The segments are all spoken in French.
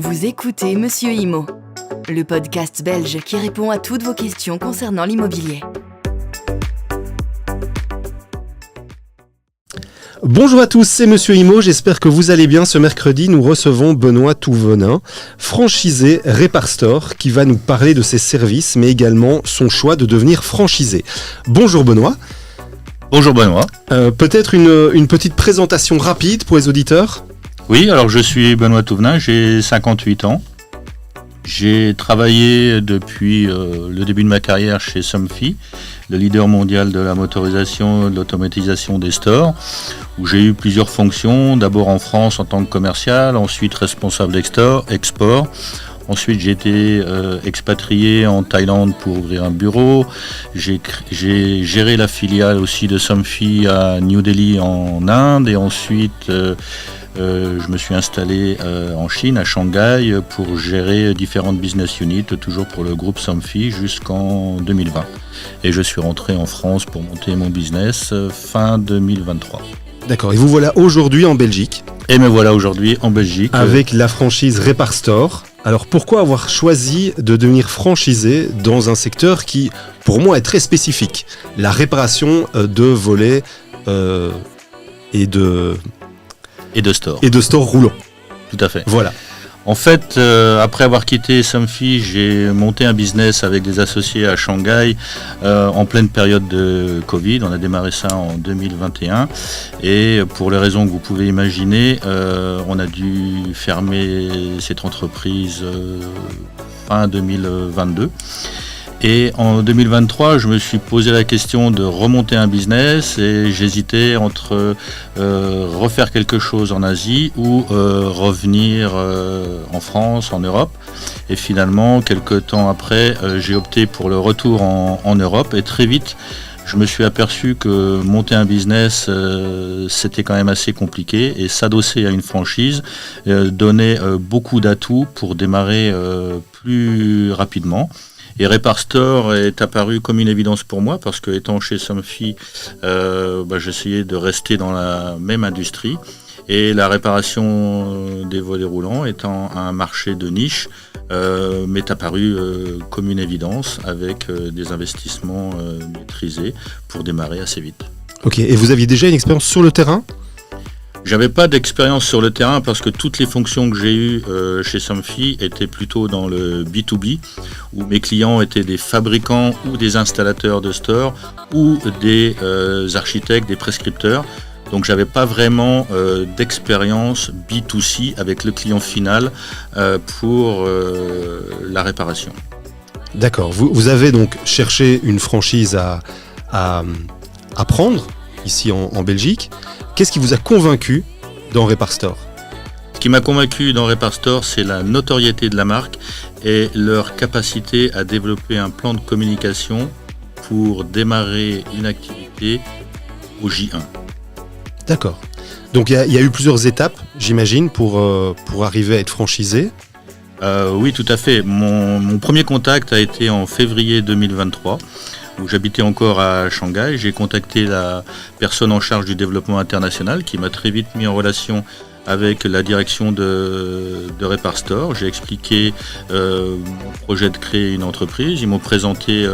Vous écoutez Monsieur Immo, le podcast belge qui répond à toutes vos questions concernant l'immobilier. Bonjour à tous, c'est Monsieur Immo, j'espère que vous allez bien. Ce mercredi, nous recevons Benoît Touvenin, franchisé Reparstore, qui va nous parler de ses services, mais également son choix de devenir franchisé. Bonjour Benoît. Bonjour Benoît. Peut-être une petite présentation rapide pour les auditeurs ? Oui, alors je suis Benoît Touvenin, j'ai 58 ans. J'ai travaillé depuis le début de ma carrière chez Somfy, le leader mondial de la motorisation et de l'automatisation des stores, où j'ai eu plusieurs fonctions, d'abord en France en tant que commercial, ensuite responsable export. Ensuite, j'ai été expatrié en Thaïlande pour ouvrir un bureau. J'ai géré la filiale aussi de Somfy à New Delhi en Inde. Et ensuite, je me suis installé en Chine, à Shanghai, pour gérer différentes business units, toujours pour le groupe Somfy, jusqu'en 2020. Et je suis rentré en France pour monter mon business fin 2023. D'accord, et vous voilà aujourd'hui en Belgique. Et me voilà aujourd'hui en Belgique. Avec la franchise Reparstore. Alors pourquoi avoir choisi de devenir franchisé dans un secteur qui, pour moi, est très spécifique ? La réparation de volets et de stores roulants. Tout à fait. Voilà. En fait, après avoir quitté Somfy, j'ai monté un business avec des associés à Shanghai en pleine période de Covid. On a démarré ça en 2021 et pour les raisons que vous pouvez imaginer, on a dû fermer cette entreprise fin 2022. Et en 2023, je me suis posé la question de remonter un business et j'hésitais entre refaire quelque chose en Asie ou revenir en France, en Europe. Et finalement, quelques temps après, j'ai opté pour le retour en Europe et très vite, je me suis aperçu que monter un business, c'était quand même assez compliqué et s'adosser à une franchise donnait beaucoup d'atouts pour démarrer plus rapidement. Et Reparstore est apparu comme une évidence pour moi parce que étant chez Somfy, j'essayais de rester dans la même industrie et la réparation des volets roulants étant un marché de niche m'est apparu comme une évidence avec des investissements maîtrisés pour démarrer assez vite. Ok, et vous aviez déjà une expérience sur le terrain ? J'avais pas d'expérience sur le terrain parce que toutes les fonctions que j'ai eues chez Somfy étaient plutôt dans le B2B, où mes clients étaient des fabricants ou des installateurs de stores ou des architectes, des prescripteurs. Donc j'avais pas vraiment d'expérience B2C avec le client final pour la réparation. D'accord. Vous avez donc cherché une franchise à prendre ici en Belgique. Qu'est-ce qui vous a convaincu dans Reparstore ? Ce qui m'a convaincu dans Reparstore, c'est la notoriété de la marque et leur capacité à développer un plan de communication pour démarrer une activité au J1. D'accord. Donc il y a eu plusieurs étapes, j'imagine, pour arriver à être franchisé. Oui, tout à fait. Mon premier contact a été en février 2023. Où j'habitais encore à Shanghai. J'ai contacté la personne en charge du développement international qui m'a très vite mis en relation avec la direction de Reparstore. J'ai expliqué mon projet de créer une entreprise. Ils m'ont présenté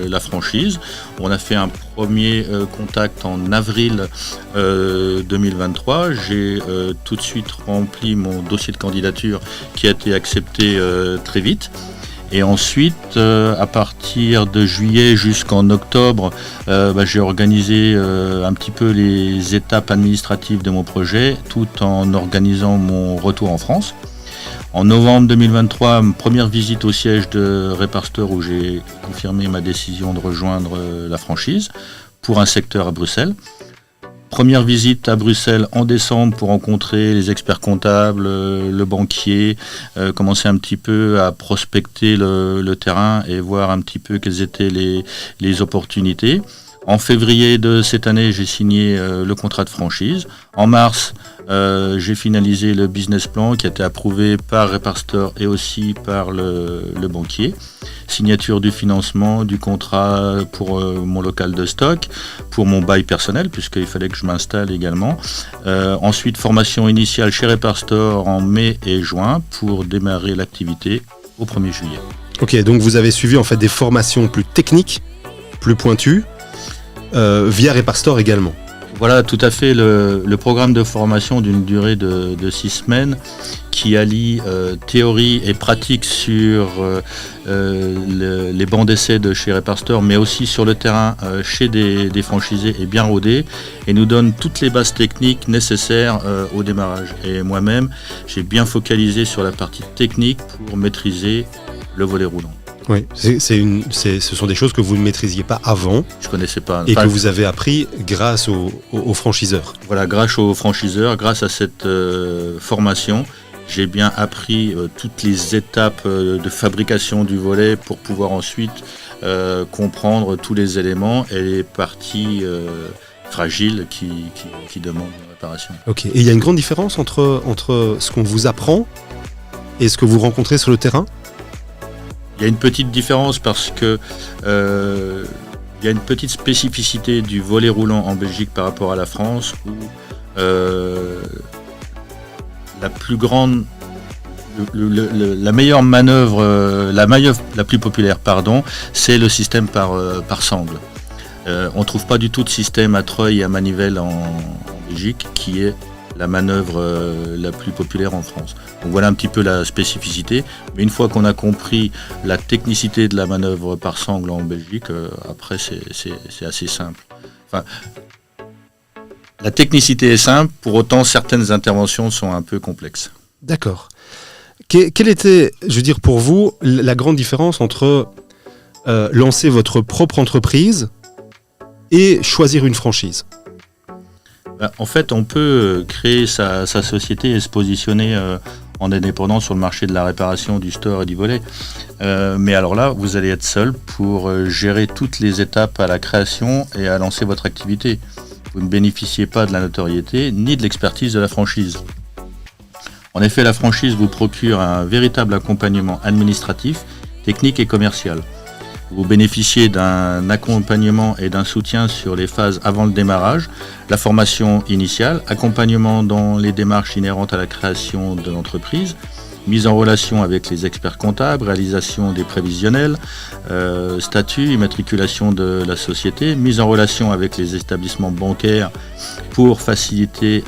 la franchise. On a fait un premier contact en avril 2023. J'ai tout de suite rempli mon dossier de candidature qui a été accepté très vite. Et ensuite, à partir de juillet jusqu'en octobre, j'ai organisé un petit peu les étapes administratives de mon projet, tout en organisant mon retour en France. En novembre 2023, première visite au siège de Reparstore où j'ai confirmé ma décision de rejoindre la franchise pour un secteur à Bruxelles. Première visite à Bruxelles en décembre pour rencontrer les experts comptables, le banquier, commencer un petit peu à prospecter le terrain et voir un petit peu quelles étaient les opportunités. En février de cette année, j'ai signé le contrat de franchise. En mars, J'ai finalisé le business plan qui a été approuvé par Reparstore et aussi par le banquier. Signature du financement, du contrat pour mon local de stock, pour mon bail personnel, puisqu'il fallait que je m'installe également. Ensuite, formation initiale chez Reparstore en mai et juin pour démarrer l'activité au 1er juillet. Ok, donc vous avez suivi en fait des formations plus techniques, plus pointues, via Reparstore également. Voilà, tout à fait, le programme de formation d'une durée de 6 semaines qui allie théorie et pratique sur les bancs d'essai de chez Reparstore, mais aussi sur le terrain chez des franchisés est bien rodé et nous donne toutes les bases techniques nécessaires au démarrage. Et moi-même, j'ai bien focalisé sur la partie technique pour maîtriser le volet roulant. Oui, ce sont des choses que vous ne maîtrisiez pas avant. Je ne connaissais pas. Et que vous avez appris grâce aux franchiseurs. Voilà, grâce aux franchiseurs, grâce à cette formation, j'ai bien appris toutes les étapes de fabrication du volet pour pouvoir ensuite comprendre tous les éléments et les parties fragiles qui demandent une réparation. Ok, et il y a une grande différence entre ce qu'on vous apprend et ce que vous rencontrez sur le terrain ? Il y a une petite différence parce que il y a une petite spécificité du volet roulant en Belgique par rapport à la France où la plus grande, la meilleure manœuvre, la plus populaire, c'est le système par sangle. On ne trouve pas du tout de système à treuil et à manivelle en Belgique qui est la manœuvre la plus populaire en France. Donc voilà un petit peu la spécificité, mais une fois qu'on a compris la technicité de la manœuvre par sangle en Belgique, après c'est assez simple. Enfin, la technicité est simple, pour autant certaines interventions sont un peu complexes. D'accord. Quelle était, je veux dire, pour vous, la grande différence entre lancer votre propre entreprise et choisir une franchise ? En fait, on peut créer sa société et se positionner en indépendant sur le marché de la réparation, du store et du volet. Mais alors là, vous allez être seul pour gérer toutes les étapes à la création et à lancer votre activité. Vous ne bénéficiez pas de la notoriété ni de l'expertise de la franchise. En effet, la franchise vous procure un véritable accompagnement administratif, technique et commercial. Vous bénéficiez d'un accompagnement et d'un soutien sur les phases avant le démarrage, la formation initiale, accompagnement dans les démarches inhérentes à la création de l'entreprise, mise en relation avec les experts comptables, réalisation des prévisionnels, statut, immatriculation de la société, mise en relation avec les établissements bancaires pour faciliter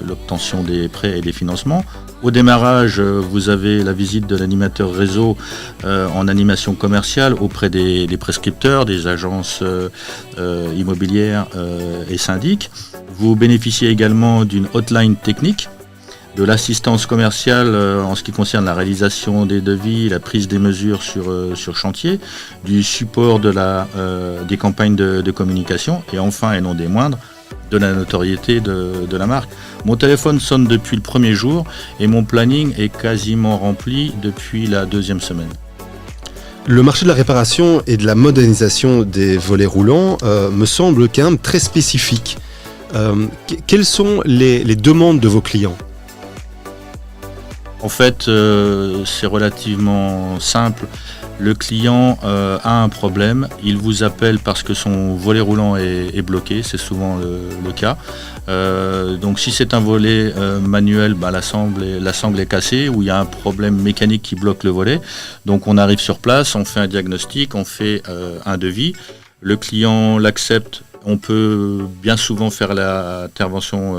l'obtention des prêts et des financements. Au démarrage, vous avez la visite de l'animateur réseau en animation commerciale auprès des prescripteurs, des agences immobilières et syndics. Vous bénéficiez également d'une hotline technique, de l'assistance commerciale en ce qui concerne la réalisation des devis, la prise des mesures sur chantier, du support des campagnes de communication et enfin, et non des moindres, de la notoriété de la marque. Mon téléphone sonne depuis le premier jour et mon planning est quasiment rempli depuis la 2e semaine. Le marché de la réparation et de la modernisation des volets roulants me semble quand même très spécifique. Quelles sont les demandes de vos clients ? En fait, c'est relativement simple. Le client a un problème, il vous appelle parce que son volet roulant est bloqué, c'est souvent le cas. Donc si c'est un volet manuel, la sangle est cassée ou il y a un problème mécanique qui bloque le volet. Donc on arrive sur place, on fait un diagnostic, on fait un devis. Le client l'accepte. On peut bien souvent faire l'intervention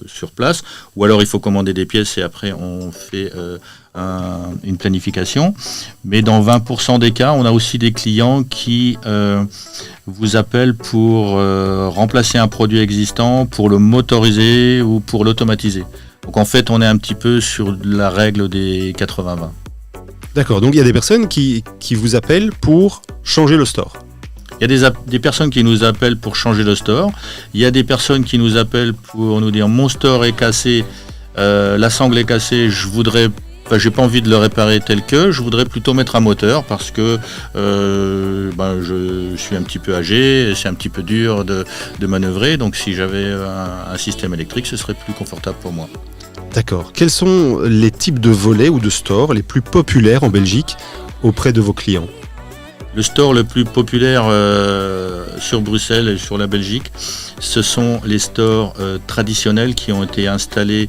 sur place, ou alors il faut commander des pièces et après on fait une planification. Mais dans 20% des cas, on a aussi des clients qui vous appellent pour remplacer un produit existant, pour le motoriser ou pour l'automatiser. Donc en fait, on est un petit peu sur la règle des 80-20. D'accord, donc il y a des personnes qui vous appellent pour changer le store. Il y a des personnes qui nous appellent pour changer le store. Il y a des personnes qui nous appellent pour nous dire mon store est cassé, la sangle est cassée, je voudrais j'ai pas envie de le réparer tel que, je voudrais plutôt mettre un moteur parce que je suis un petit peu âgé, c'est un petit peu dur de manœuvrer, donc si j'avais un système électrique, ce serait plus confortable pour moi. D'accord. Quels sont les types de volets ou de stores les plus populaires en Belgique auprès de vos clients ? Le store le plus populaire sur Bruxelles et sur la Belgique, ce sont les stores traditionnels qui ont été installés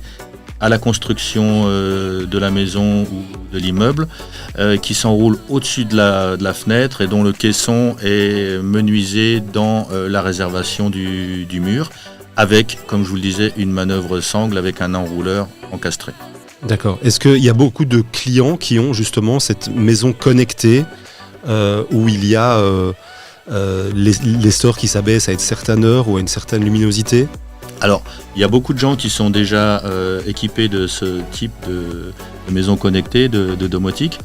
à la construction de la maison ou de l'immeuble, qui s'enroulent au-dessus de la fenêtre et dont le caisson est menuisé dans la réservation du mur, avec, comme je vous le disais, une manœuvre sangle avec un enrouleur encastré. D'accord. Est-ce qu'il y a beaucoup de clients qui ont justement cette maison connectée où il y a les stores qui s'abaissent à une certaine heure ou à une certaine luminosité ? Alors, il y a beaucoup de gens qui sont déjà équipés de ce type de maison connectée, de domotique.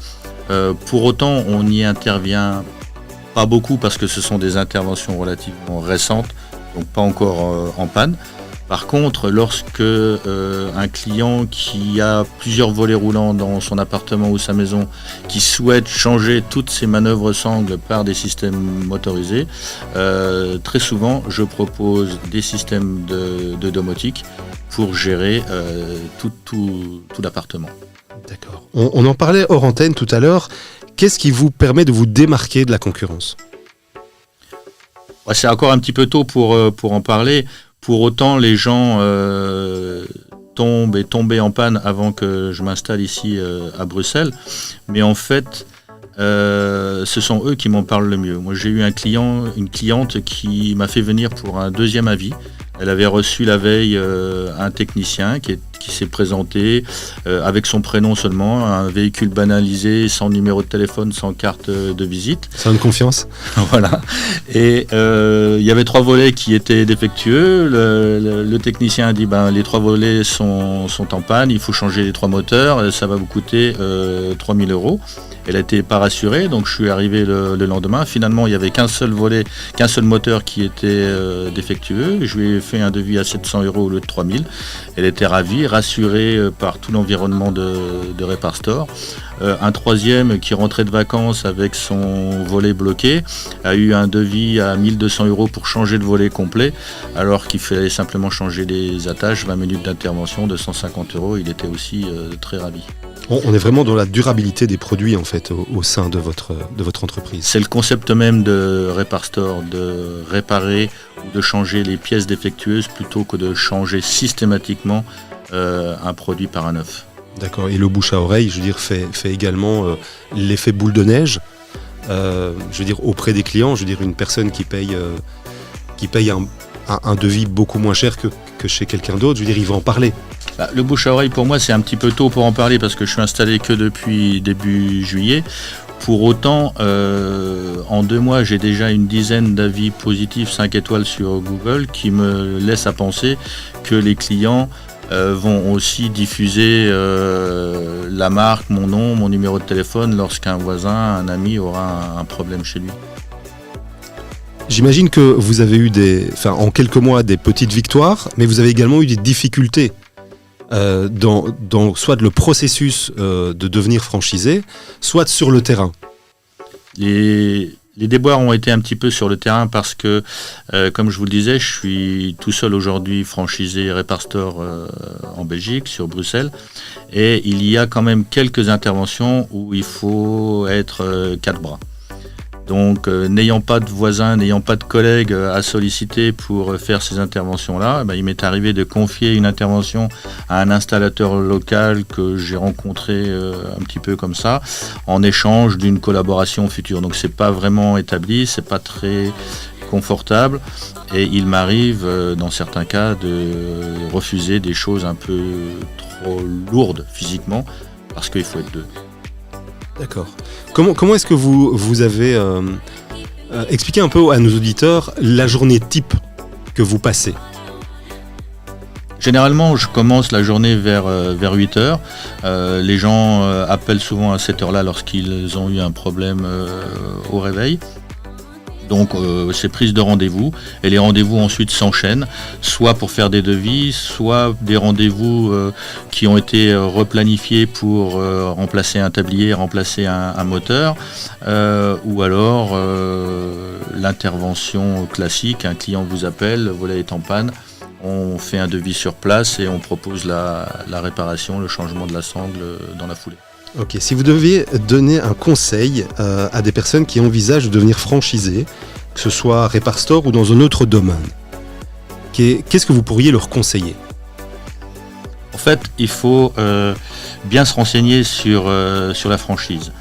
Pour autant, on n'y intervient pas beaucoup parce que ce sont des interventions relativement récentes, donc pas encore en panne. Par contre, lorsque un client qui a plusieurs volets roulants dans son appartement ou sa maison, qui souhaite changer toutes ses manœuvres sangles par des systèmes motorisés, très souvent je propose des systèmes de domotique pour gérer tout l'appartement. D'accord. On en parlait hors antenne tout à l'heure. Qu'est-ce qui vous permet de vous démarquer de la concurrence ? C'est encore un petit peu tôt pour en parler. Pour autant, les gens tombaient en panne avant que je m'installe ici à Bruxelles. Mais en fait, ce sont eux qui m'en parlent le mieux. Moi, j'ai eu une cliente qui m'a fait venir pour un deuxième avis. Elle avait reçu la veille un technicien qui s'est présenté avec son prénom seulement, un véhicule banalisé, sans numéro de téléphone, sans carte de visite. Sans une confiance. Voilà. Et il y avait 3 volets qui étaient défectueux. Le technicien a dit les 3 volets sont en panne, il faut changer les 3 moteurs, ça va vous coûter 3 000 €. Elle n'était pas rassurée, donc je suis arrivé le lendemain. Finalement, il n'y avait qu'un seul moteur qui était défectueux. Je lui ai fait un devis à 700 € au lieu de 3 000. Elle était ravie, rassurée par tout l'environnement de Reparstore. Un troisième qui rentrait de vacances avec son volet bloqué a eu un devis à 1 200 € pour changer de volet complet, alors qu'il fallait simplement changer les attaches, 20 minutes d'intervention de 150 €. Il était aussi très ravi. On est vraiment dans la durabilité des produits en fait au sein de votre entreprise. C'est le concept même de Reparstore, de réparer ou de changer les pièces défectueuses plutôt que de changer systématiquement un produit par un neuf. D'accord. Et le bouche à oreille, je veux dire, fait également l'effet boule de neige. Je veux dire, auprès des clients, je veux dire, une personne qui paye un devis beaucoup moins cher que chez quelqu'un d'autre, je veux dire, il va en parler. Le bouche à oreille, pour moi, c'est un petit peu tôt pour en parler parce que je suis installé que depuis début juillet. Pour autant, en 2 mois, j'ai déjà une dizaine d'avis positifs 5 étoiles sur Google qui me laissent à penser que les clients vont aussi diffuser la marque, mon nom, mon numéro de téléphone lorsqu'un voisin, un ami aura un problème chez lui. J'imagine que vous avez eu en quelques mois des petites victoires, mais vous avez également eu des difficultés dans soit le processus de devenir franchisé, soit sur le terrain. Les déboires ont été un petit peu sur le terrain parce que, comme je vous le disais, je suis tout seul aujourd'hui franchisé Reparstore en Belgique, sur Bruxelles, et il y a quand même quelques interventions où il faut être 4 bras. Donc, n'ayant pas de voisins, n'ayant pas de collègues à solliciter pour faire ces interventions-là, il m'est arrivé de confier une intervention à un installateur local que j'ai rencontré un petit peu comme ça, en échange d'une collaboration future. Donc, c'est pas vraiment établi, c'est pas très confortable, et il m'arrive, dans certains cas, de refuser des choses un peu trop lourdes physiquement, parce qu'il faut être 2. D'accord. Comment est-ce que vous avez expliqué un peu à nos auditeurs la journée type que vous passez ? Généralement, je commence la journée vers 8h. Les gens appellent souvent à cette heure-là lorsqu'ils ont eu un problème au réveil. Donc c'est prise de rendez-vous et les rendez-vous ensuite s'enchaînent, soit pour faire des devis, soit des rendez-vous qui ont été replanifiés pour remplacer un tablier, remplacer un moteur, ou alors l'intervention classique, un client vous appelle, le volet est en panne, on fait un devis sur place et on propose la réparation, le changement de la sangle dans la foulée. Ok, si vous deviez donner un conseil à des personnes qui envisagent de devenir franchisées, que ce soit Reparstore ou dans un autre domaine, qu'est-ce que vous pourriez leur conseiller ? En fait, il faut bien se renseigner sur la franchise.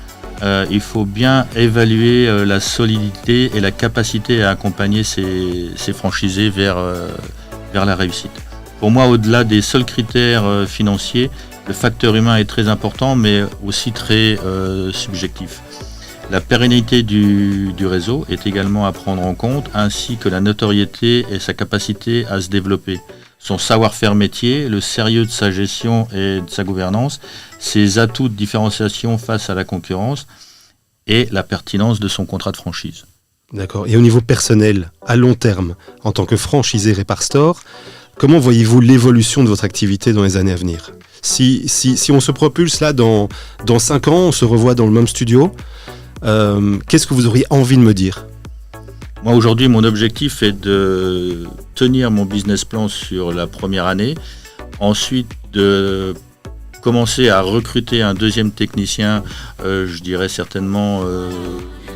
Il faut bien évaluer la solidité et la capacité à accompagner ces franchisés vers la réussite. Pour moi, au-delà des seuls critères financiers, le facteur humain est très important, mais aussi très subjectif. La pérennité du réseau est également à prendre en compte, ainsi que la notoriété et sa capacité à se développer. Son savoir-faire métier, le sérieux de sa gestion et de sa gouvernance, ses atouts de différenciation face à la concurrence et la pertinence de son contrat de franchise. D'accord. Et au niveau personnel, à long terme, en tant que franchisé Reparstore, comment voyez-vous l'évolution de votre activité dans les années à venir ? Si on se propulse là dans 5 ans, on se revoit dans le même studio, qu'est-ce que vous auriez envie de me dire ? Moi aujourd'hui, mon objectif est de tenir mon business plan sur la première année, ensuite de commencer à recruter un deuxième technicien, je dirais certainement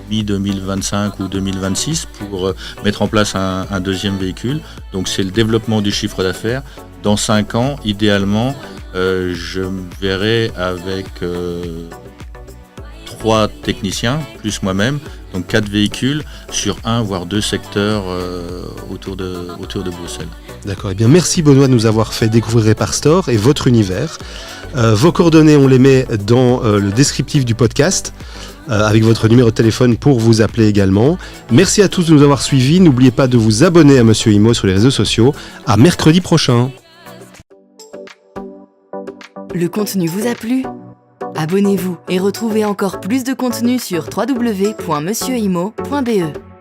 mi-2025 ou 2026 pour mettre en place un deuxième véhicule. Donc c'est le développement du chiffre d'affaires. Dans 5 ans, idéalement, je me verrai avec 3 techniciens, plus moi-même, donc 4 véhicules sur 1 voire 2 secteurs autour de Bruxelles. D'accord, eh bien merci Benoît de nous avoir fait découvrir Reparstore et votre univers. Vos coordonnées, on les met dans le descriptif du podcast, avec votre numéro de téléphone pour vous appeler également. Merci à tous de nous avoir suivis. N'oubliez pas de vous abonner à Monsieur Imo sur les réseaux sociaux. À mercredi prochain. Le contenu vous a plu ? Abonnez-vous et retrouvez encore plus de contenu sur www.monsieurimo.be.